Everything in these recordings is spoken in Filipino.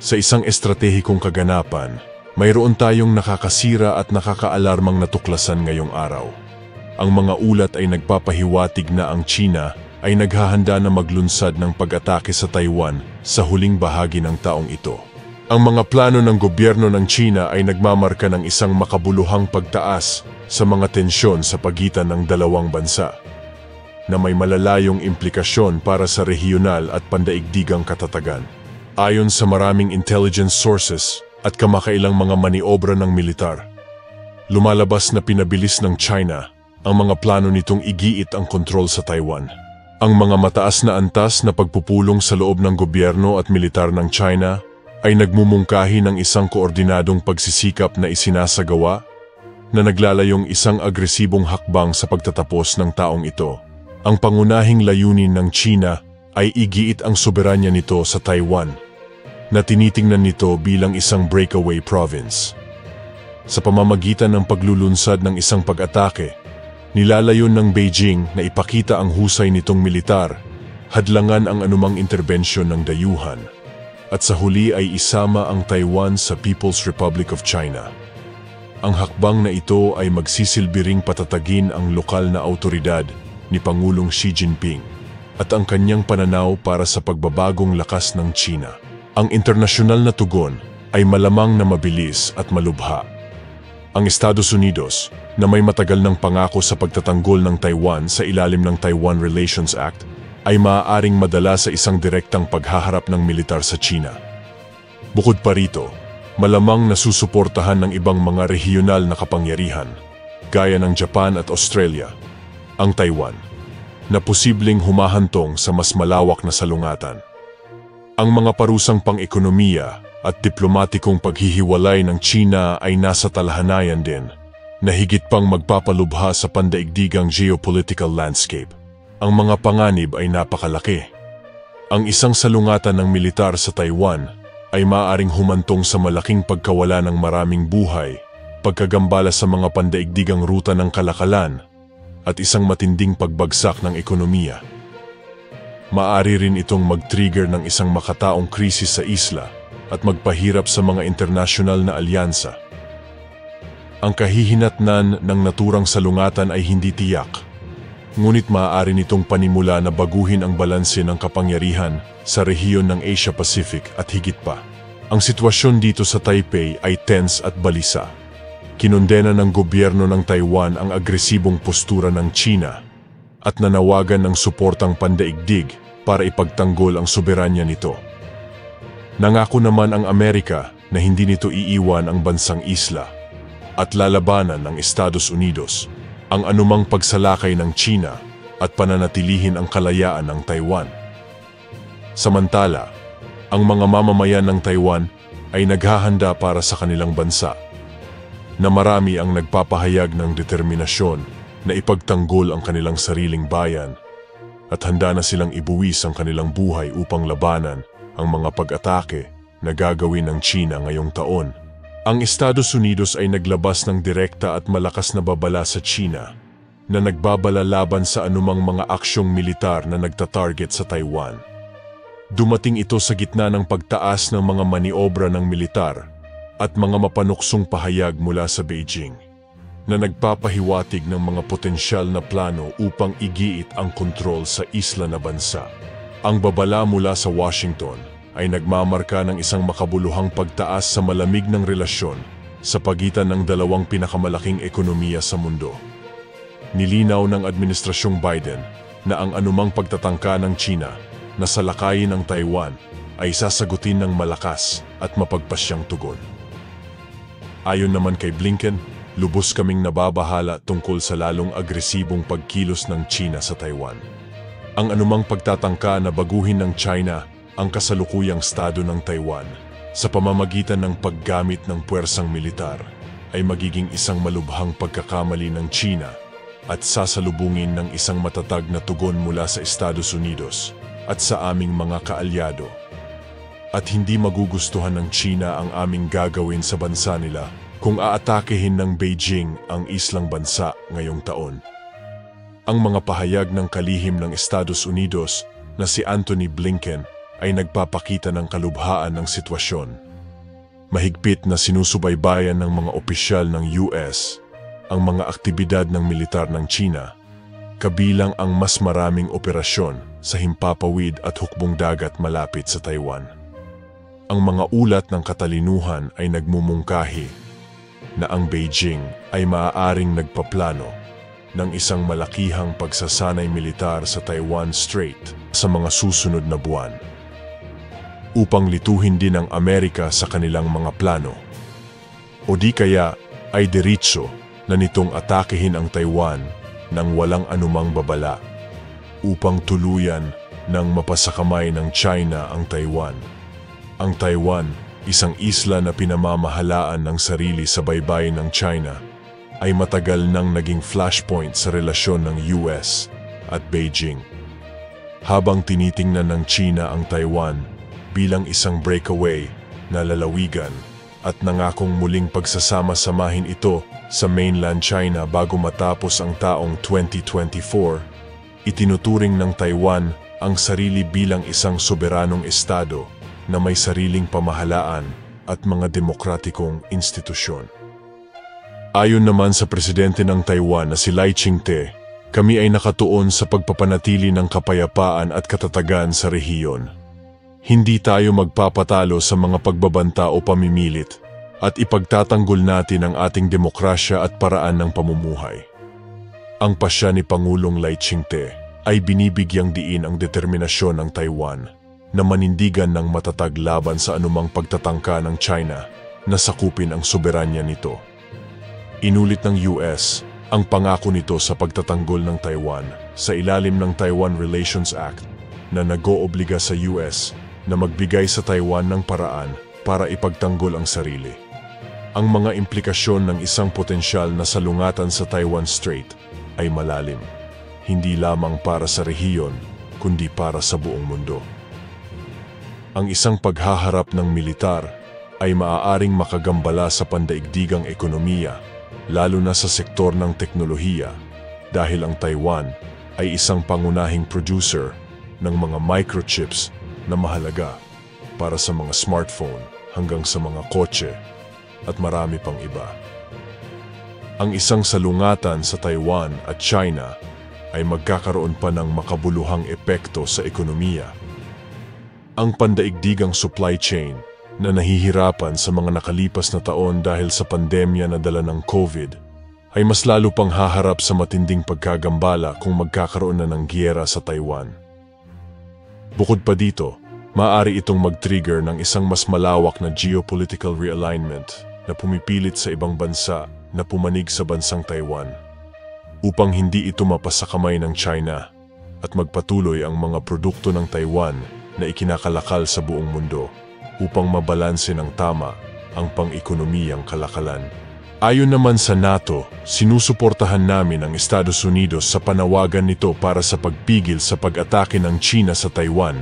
Sa isang estratehikong kaganapan, mayroon tayong nakakasira at nakakaalarmang natuklasan ngayong araw. Ang mga ulat ay nagpapahiwatig na ang China ay naghahanda na maglunsad ng pag-atake sa Taiwan sa huling bahagi ng taong ito. Ang mga plano ng gobyerno ng China ay nagmamarka ng isang makabuluhang pagtaas sa mga tensyon sa pagitan ng dalawang bansa, na may malalayong implikasyon para sa regional at pandaigdigang katatagan. Ayon sa maraming intelligence sources at kamakailang mga maniobra ng militar, lumalabas na pinabilis ng China ang mga plano nitong igiit ang kontrol sa Taiwan. Ang mga mataas na antas na pagpupulong sa loob ng gobyerno at militar ng China ay nagmumungkahi ng isang koordinadong pagsisikap na isinasagawa na naglalayong isang agresibong hakbang sa pagtatapos ng taong ito. Ang pangunahing layunin ng China ay igiit ang soberanya nito sa Taiwan, na tinitingnan nito bilang isang breakaway province. Sa pamamagitan ng paglulunsad ng isang pag-atake, nilalayon ng Beijing na ipakita ang husay nitong militar, hadlangan ang anumang interbensyon ng dayuhan, at sa huli ay isama ang Taiwan sa People's Republic of China. Ang hakbang na ito ay magsisilbi ring patatagin ang lokal na awtoridad ni Pangulong Xi Jinping at ang kanyang pananaw para sa pagbabagong lakas ng China. Ang internasyonal na tugon ay malamang na mabilis at malubha. Ang Estados Unidos, na may matagal ng pangako sa pagtatanggol ng Taiwan sa ilalim ng Taiwan Relations Act, ay maaaring madala sa isang direktang paghaharap ng militar sa China. Bukod pa rito, malamang nasusuportahan ng ibang mga regional na kapangyarihan, gaya ng Japan at Australia, ang Taiwan, na posibleng humahantong sa mas malawak na salungatan. Ang mga parusang pang-ekonomiya at diplomatikong paghihiwalay ng China ay nasa talahanayan din, na higit pang magpapalubha sa pandaigdigang geopolitical landscape. Ang mga panganib ay napakalaki. Ang isang salungatan ng militar sa Taiwan ay maaaring humantong sa malaking pagkawala ng maraming buhay, pagkagambala sa mga pandaigdigang ruta ng kalakalan, at isang matinding pagbagsak ng ekonomiya. Maaari rin itong mag-trigger ng isang makataong krisis sa isla at magpahirap sa mga internasyonal na alyansa. Ang kahihinatnan ng naturang salungatan ay hindi tiyak, ngunit maaari nitong panimula na baguhin ang balanse ng kapangyarihan sa rehiyon ng Asia-Pacific at higit pa. Ang sitwasyon dito sa Taipei ay tense at balisa. Kinondena ng gobyerno ng Taiwan ang agresibong postura ng China at nanawagan ng suportang pandaigdig para ipagtanggol ang soberanya nito. Nangako naman ang Amerika na hindi nito iiwan ang bansang isla at lalabanan ng Estados Unidos ang anumang pagsalakay ng China at pananatilihin ang kalayaan ng Taiwan. Samantala, ang mga mamamayan ng Taiwan ay naghahanda para sa kanilang bansa, na marami ang nagpapahayag ng determinasyon na ipagtanggol ang kanilang sariling bayan at handa na silang ibuwis ang kanilang buhay upang labanan ang mga pag-atake na gagawin ng China ngayong taon. Ang Estados Unidos ay naglabas ng direkta at malakas na babala sa China na nagbabala laban sa anumang mga aksyong militar na nagtatarget sa Taiwan. Dumating ito sa gitna ng pagtaas ng mga maniobra ng militar at mga mapanuksong pahayag mula sa Beijing na nagpapahiwatig ng mga potensyal na plano upang igiit ang kontrol sa isla na bansa. Ang babala mula sa Washington ay nagmamarka ng isang makabuluhang pagtaas sa malamig ng relasyon sa pagitan ng dalawang pinakamalaking ekonomiya sa mundo. Nilinaw ng Administrasyong Biden na ang anumang pagtatangka ng China na salakayin ang Taiwan ay sasagutin ng malakas at mapagpasyang tugon. Ayon naman kay Blinken, lubos kaming nababahala tungkol sa lalong agresibong pagkilos ng China sa Taiwan. Ang anumang pagtatangka na baguhin ng China ang kasalukuyang estado ng Taiwan sa pamamagitan ng paggamit ng puwersang militar ay magiging isang malubhang pagkakamali ng China at sasalubungin ng isang matatag na tugon mula sa Estados Unidos at sa aming mga kaalyado. At hindi magugustuhan ng China ang aming gagawin sa bansa nila kung aatakehin ng Beijing ang islang bansa ngayong taon. Ang mga pahayag ng kalihim ng Estados Unidos na si Antony Blinken ay nagpapakita ng kalubhaan ng sitwasyon. Mahigpit na sinusubaybayan ng mga opisyal ng US ang mga aktibidad ng militar ng China, kabilang ang mas maraming operasyon sa himpapawid at hukbong dagat malapit sa Taiwan. Ang mga ulat ng katalinuhan ay nagmumungkahi na ang Beijing ay maaaring nagpaplano ng isang malakihang pagsasanay militar sa Taiwan Strait sa mga susunod na buwan, upang lituhin din ang Amerika sa kanilang mga plano. O di kaya ay diretso na nitong atakehin ang Taiwan nang walang anumang babala, upang tuluyan ng mapasakamay ng China ang Taiwan. Ang Taiwan, isang isla na pinamamahalaan ng sarili sa baybayin ng China, ay matagal nang naging flashpoint sa relasyon ng US at Beijing. Habang tinitingnan ng China ang Taiwan bilang isang breakaway na lalawigan at nangakong muling pagsasama-samahin ito sa mainland China bago matapos ang taong 2024, itinuturing ng Taiwan ang sarili bilang isang soberanong estado na may sariling pamahalaan at mga demokratikong institusyon. Ayon naman sa presidente ng Taiwan na si Lai Ching-te, kami ay nakatuon sa pagpapanatili ng kapayapaan at katatagan sa rehiyon. Hindi tayo magpapatalo sa mga pagbabanta o pamimilit at ipagtatanggol natin ang ating demokrasya at paraan ng pamumuhay. Ang pasya ni Pangulong Lai Ching-te ay binibigyang diin ang determinasyon ng Taiwan na manindigan ng matatag laban sa anumang pagtatangka ng China na sakupin ang soberanya nito. Inulit ng US ang pangako nito sa pagtatanggol ng Taiwan sa ilalim ng Taiwan Relations Act na nag-oobliga sa US na magbigay sa Taiwan ng paraan para ipagtanggol ang sarili. Ang mga implikasyon ng isang potensyal na salungatan sa Taiwan Strait ay malalim, hindi lamang para sa rehiyon kundi para sa buong mundo. Ang isang paghaharap ng militar ay maaaring makagambala sa pandaigdigang ekonomiya, lalo na sa sektor ng teknolohiya, dahil ang Taiwan ay isang pangunahing producer ng mga microchips na mahalaga para sa mga smartphone hanggang sa mga kotse at marami pang iba. Ang isang salungatan sa Taiwan at China ay magkakaroon pa ng makabuluhang epekto sa ekonomiya. Ang pandaigdigang supply chain na nahihirapan sa mga nakalipas na taon dahil sa pandemya na dala ng COVID ay mas lalo pang haharap sa matinding pagkagambala kung magkakaroon na ng giyera sa Taiwan. Bukod pa dito, maaari itong mag-trigger ng isang mas malawak na geopolitical realignment na pumipilit sa ibang bansa na pumanig sa bansang Taiwan upang hindi ito mapasakamay ng China at magpatuloy ang mga produkto ng Taiwan na ikinakalakal sa buong mundo upang mabalanse ng tama ang pang-ekonomiyang kalakalan. Ayon naman sa NATO, sinusuportahan namin ang Estados Unidos sa panawagan nito para sa pagpigil sa pag-atake ng China sa Taiwan.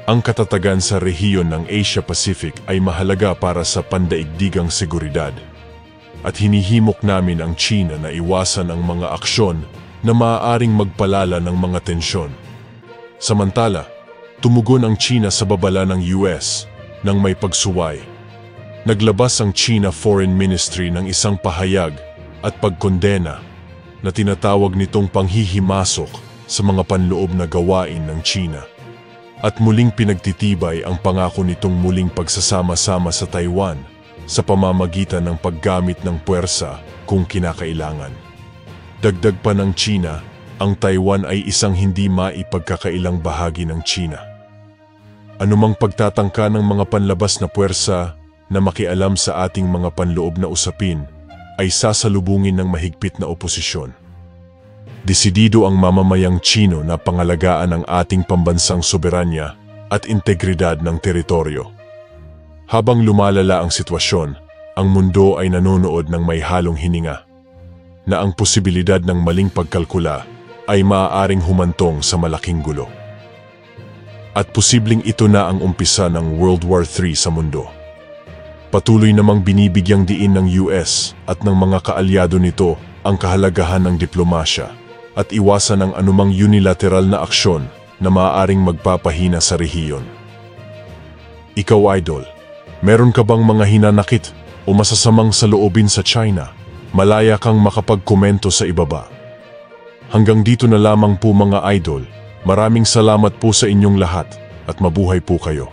Ang katatagan sa rehiyon ng Asia-Pacific ay mahalaga para sa pandaigdigang seguridad. At hinihimok namin ang China na iwasan ang mga aksyon na maaaring magpalala ng mga tensyon. Samantala, tumugon ang China sa babala ng US nang may pagsuway. Naglabas ang China Foreign Ministry ng isang pahayag at pagkondena na tinatawag nitong panghihimasok sa mga panloob na gawain ng China. At muling pinagtitibay ang pangako nitong muling pagsasama-sama sa Taiwan sa pamamagitan ng paggamit ng puwersa kung kinakailangan. Dagdag pa ng China, ang Taiwan ay isang hindi maipagkakailang bahagi ng China. Anumang pagtatangka ng mga panlabas na puwersa na makialam sa ating mga panloob na usapin ay sasalubungin ng mahigpit na oposisyon. Desidido ang mamamayang Chino na pangalagaan ang ating pambansang soberanya at integridad ng teritoryo. Habang lumalala ang sitwasyon, ang mundo ay nanonood ng may halong hininga na ang posibilidad ng maling pagkalkula ay maaaring humantong sa malaking gulo. At posibleng ito na ang umpisa ng World War III sa mundo. Patuloy namang binibigyang diin ng US at ng mga kaalyado nito ang kahalagahan ng diplomasya at iwasan ang anumang unilateral na aksyon na maaaring magpapahina sa rehiyon. Ikaw, idol, meron ka bang mga hinanakit o masasamang saloobin sa China? Malaya kang makapagkomento sa ibaba. Hanggang dito na lamang po mga idol. Maraming salamat po sa inyong lahat at mabuhay po kayo.